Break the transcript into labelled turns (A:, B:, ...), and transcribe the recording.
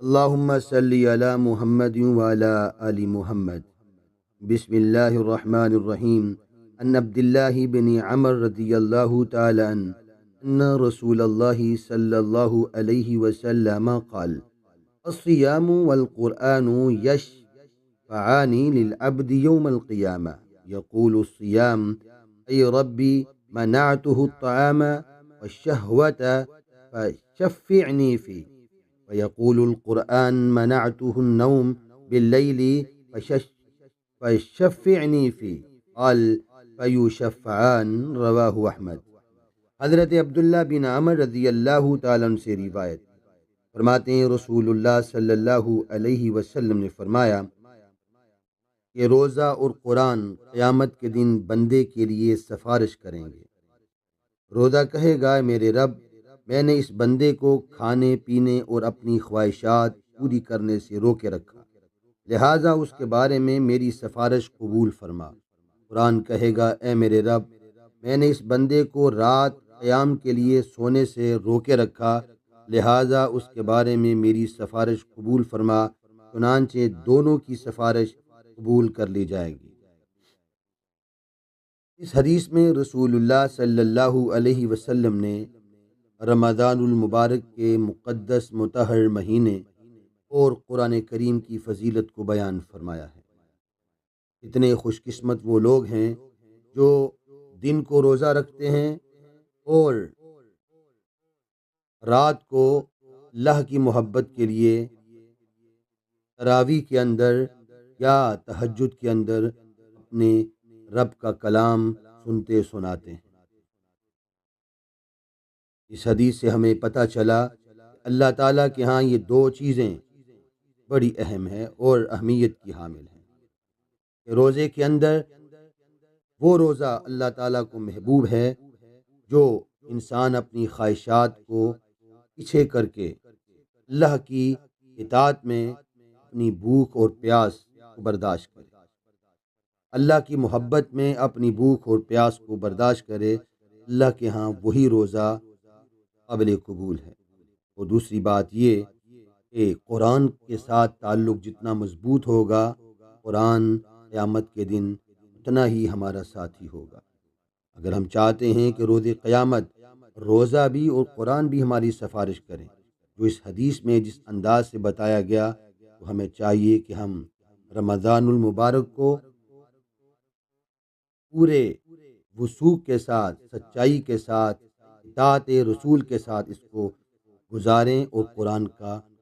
A: اللہم صلی علی محمد وعلی آل محمد۔ بسم اللہ الرحمن الرحیم۔ ان عبداللہ بن عمر رضی اللہ تعالی عنہ ان رسول اللہ صلی اللہ علیہ وسلم قال الصیام والقرآن یشفعان للعبد یوم القیامہ یقول الصیام ای ربی منعته الطعام والشہوة فشفعنی فی، ويقول القرآن منعته النوم بالليل فشفعني فيه، قال فيشفعان، رواہ احمد۔ حضرت عبداللہ بن عمر رضی اللہ تعالیٰ عنہ سے روایت فرماتے ہیں رسول اللہ صلی اللہ علیہ وسلم نے فرمایا کہ روزہ اور قرآن قیامت کے دن بندے کے لیے سفارش کریں گے۔ روزہ کہے گا میرے رب، میں نے اس بندے کو کھانے پینے اور اپنی خواہشات پوری کرنے سے روکے رکھا، لہٰذا اس کے بارے میں میری سفارش قبول فرما۔ قرآن کہے گا اے میرے رب، میں نے اس بندے کو رات قیام کے لیے سونے سے روکے رکھا، لہٰذا اس کے بارے میں میری سفارش قبول فرما، چنانچہ دونوں کی سفارش قبول کر لی جائے گی۔ اس حدیث میں رسول اللہ صلی اللہ علیہ وسلم نے رمضان المبارک کے مقدس مطہر مہینے اور قرآن کریم کی فضیلت کو بیان فرمایا ہے۔ اتنے خوش قسمت وہ لوگ ہیں جو دن کو روزہ رکھتے ہیں اور رات کو اللہ کی محبت کے لیے تراویح کے اندر یا تہجد کے اندر اپنے رب کا کلام سنتے سناتے ہیں۔ اس حدیث سے ہمیں پتہ چلا کہ اللہ تعالیٰ کے ہاں یہ دو چیزیں بڑی اہم ہیں اور اہمیت کی حامل ہیں کہ روزے کے اندر وہ روزہ اللہ تعالیٰ کو محبوب ہے جو انسان اپنی خواہشات کو پیچھے کر کے اللہ کی اطاعت میں اپنی بھوک اور پیاس کو برداشت کرے، اللہ کی محبت میں اپنی بھوک اور پیاس کو برداشت کرے، اللہ کے ہاں وہی روزہ قابل قبول ہے۔ اور دوسری بات یہ کہ قرآن کے ساتھ تعلق جتنا مضبوط ہوگا، قرآن قیامت کے دن اتنا ہی ہمارا ساتھی ہوگا۔ اگر ہم چاہتے ہیں کہ روز قیامت روزہ بھی اور قرآن بھی ہماری سفارش کریں جو اس حدیث میں جس انداز سے بتایا گیا، تو ہمیں چاہیے کہ ہم رمضان المبارک کو پورے وثوق کے ساتھ، سچائی کے ساتھ، اطاعت رسول کے ساتھ اس کو گزاریں اور قرآن کا